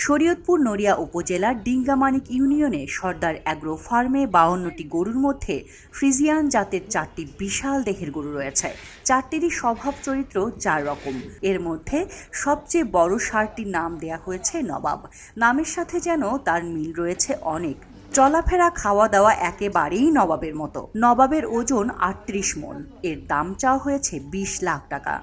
শরীয়তপুর নড়িয়া উপজেলার ডিঙ্গামানিক ইউনিয়নে সর্দার অ্যাগ্রো ফার্মে 52টি গরুর মধ্যে ফ্রিজিয়ান জাতের 4টি বিশাল দেহের গরু রয়েছে। 4টিরই স্বভাব চরিত্র 4 রকম। এর মধ্যে সবচেয়ে বড় ষাঁড়টির নাম দেয়া হয়েছে নবাব। নামের সাথে যেন তার মিল রয়েছে অনেক। চলাফেরা খাওয়া দাওয়া একেবারেই নবাবের মতো। নবাবের ওজন 38 মণ। এর দাম চাওয়া হয়েছে 20 লাখ টাকা।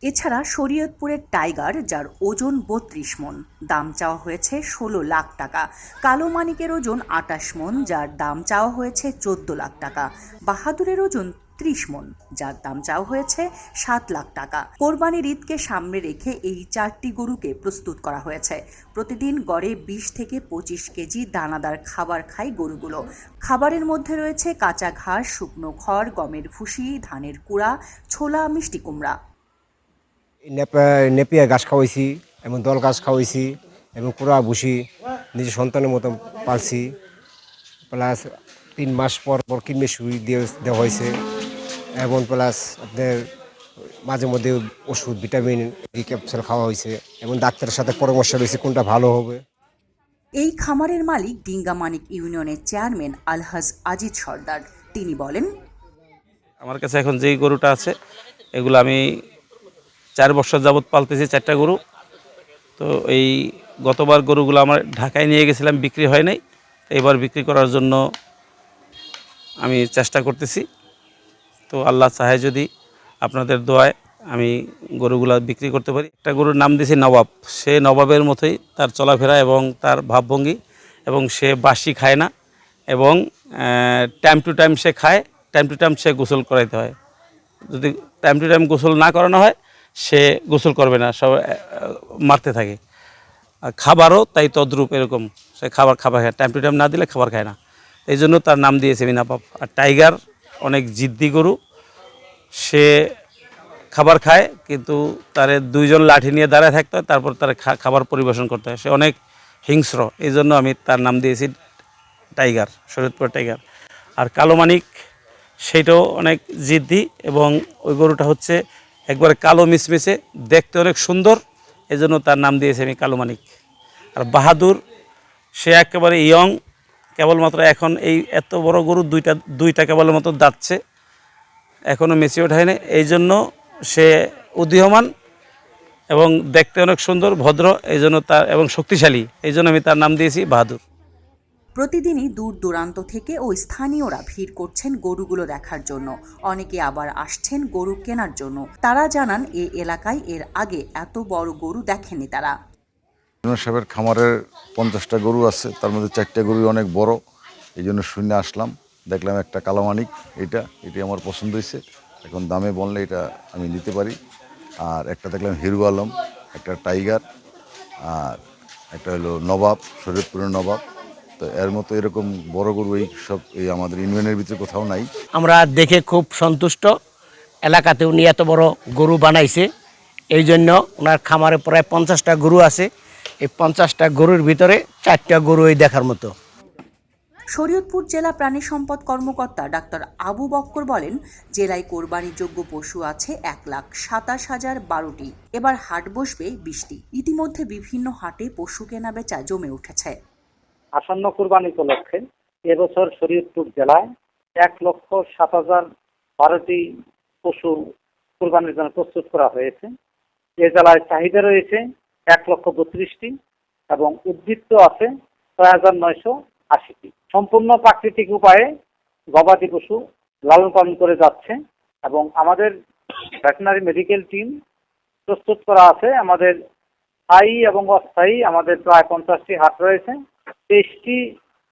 এছাড়া শরীয়তপুরের টাইগার, যার ওজন 32 মণ, দাম চাওয়া হয়েছে 16 লাখ টাকা। কালো মানিকের ওজন 28 মণ, যার দাম চাওয়া হয়েছে 14 লাখ টাকা। বাহাদুরের ওজন 30 মণ, যার দাম চাওয়া হয়েছে 7 লাখ টাকা। কোরবানির ঈদকে সামনে রেখে এই 4টি গরুকে প্রস্তুত করা হয়েছে। প্রতিদিন গড়ে 20 থেকে 25 কেজি দানাদার খাবার খায় গরুগুলো। খাবারের মধ্যে রয়েছে কাঁচা ঘাস, শুকনো খড়, গমের ভুসি, ধানের কুড়া, ছোলা, মিষ্টি কুমড়া। নেপিয়া ঘাস খাওয়াইছি এবং দল ঘাস খাওয়াইছি এবং কুড়া ভুসি নিজের সন্তানের মতো পালছি। প্লাস 3 মাস পর পর কিডনি সুই দেওয়া হয়েছে এবং প্লাস আপনার মাঝে মধ্যে ওষুধ, ভিটামিন ক্যাপসুল খাওয়া হয়েছে এবং ডাক্তারের সাথে পরামর্শ রয়েছে কোনটা ভালো হবে। এই খামারের মালিক ডিঙ্গামানিক ইউনিয়নের চেয়ারম্যান আলহাজ আজিজ সর্দার। তিনি বলেন, আমার কাছে এখন যেই গরুটা আছে এগুলো আমি 4 বছর যাবৎ পালতেছি, 4টা গরু। তো এই গতবার গরুগুলো আমার ঢাকায় নিয়ে গেছিলাম, বিক্রি হয় নাই। এবার বিক্রি করার জন্য আমি চেষ্টা করতেছি। তো আল্লাহ চাহে যদি আপনাদের দোয়ায় আমি গরুগুলা বিক্রি করতে পারি। একটা গরুর নাম দিয়েছি নবাব। সে নবাবের মতোই তার চলাফেরা এবং তার ভাবভঙ্গি, এবং সে বাসি খায় না এবং টাইম টু টাইম সে খায়, টাইম টু টাইম সে গোসল করাইতে হয়। যদি টাইম টু টাইম গোসল না করানো হয় সে গোসল করবে না, সব মারতে থাকে। আর খাবারও তাই তদ্রূপ, এরকম সে খাবার খায়, টাইম টু টাইম না দিলে খাবার খায় না। এই জন্য তার নাম দিয়েছে আমি নবাব। আর টাইগার অনেক জিদ্দি গরু, সে খাবার খায় কিন্তু তার 2 জন লাঠি নিয়ে দাঁড়ায় থাকতে হয়, তারপর তার খাবার পরিবেশন করতে হয়। সে অনেক হিংস্র, এই জন্য আমি তার নাম দিয়েছি টাইগার, শরীয়তপুর টাইগার। আর কালো মানিক, সেইটাও অনেক জিদ্দি এবং ওই গরুটা হচ্ছে একবারে কালো মিসমিসে, দেখতে অনেক সুন্দর, এই জন্য তার নাম দিয়েছি আমি কালো মানিক। আর বাহাদুর, সে একেবারে ইয়ং, কেবলমাত্র এখন এই এত বড় গরু দুইটা কেবলের মতো দাঁতছে, এখনও মেচিউরড হয় না। এই জন্য সে উদীয়মান এবং দেখতে অনেক সুন্দর, ভদ্র, এই জন্য তার এবং শক্তিশালী, এই জন্য আমি তার নাম দিয়েছি বাহাদুর। প্রতিদিনই দূর দূরান্ত থেকে ও স্থানীয়রা ভিড় করছেন গরুগুলো দেখার জন্য। অনেকে আবার আসছেন গরু কেনার জন্য। তারা জানান এই এলাকায় এর আগে এত বড় গরু দেখেনি তারা। সাহেবের খামারের 50টা গরু আছে, তার মধ্যে 4টা গরু অনেক বড়, এই জন্য শুনে আসলাম। দেখলাম একটা কালোমানিক, এটি আমার পছন্দ হয়েছে। এখন দামে বললে এটা আমি নিতে পারি। আর একটা দেখলাম হিরো আলম, একটা টাইগার, আর একটা হলো নবাব, শরীয়তপুরের নবাব। তো এর মতো এরকম বড় গরু এই আমাদের ইউনিয়নের ভিতরে কোথাও নাই। আমরা দেখে খুব সন্তুষ্ট। এলাকাতে উনি এত বড় গরু বানাইছে, এই জন্য ওনার খামারে প্রায় 50টা গরু আছে। এই 50টা গরুর ভিতরে 4টা গরুই দেখার মতো। শরীয়তপুর জেলা প্রাণী সম্পদ কর্মকর্তা ডাক্তার আবু বক্কর বলেন, জেলায় কোরবানিযোগ্য পশু আছে 1,27,012টি। এবার হাট বসবে 20টি। ইতিমধ্যে বিভিন্ন হাটে পশু কেনা বেচা জমে উঠেছে। আসন্ন কুরবানি উপলক্ষে এবছর শরীয়তপুর জেলায় 1,07,012টি পশু কুরবানির জন্য প্রস্তুত করা হয়েছে। এ জেলায় চাহিদা রয়েছে 1,32,000টি এবং উদ্বৃত্ত আছে 6,980টি। সম্পূর্ণ প্রাকৃতিক উপায়ে গবাদি পশু লালন পালন করে যাচ্ছে এবং আমাদের ভেটেরিনারি মেডিকেল টিম প্রস্তুত করা আছে। আমাদের স্থায়ী এবং অস্থায়ী আমাদের প্রায় 50টি হাট রয়েছে। 23টি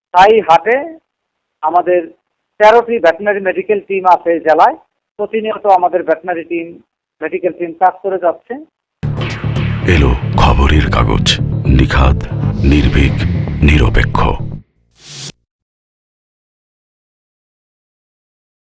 স্থায়ী হাটে আমাদের 13টি ভেটেরিনারি মেডিকেল টিম আছে জেলায়। প্রতিনিয়ত আমাদের ভেটেরিনারি মেডিকেল টিম কাজ করে যাচ্ছে। এলো খবরের কাগজ, নিখাত, নির্ভীক, নিরপেক্ষ।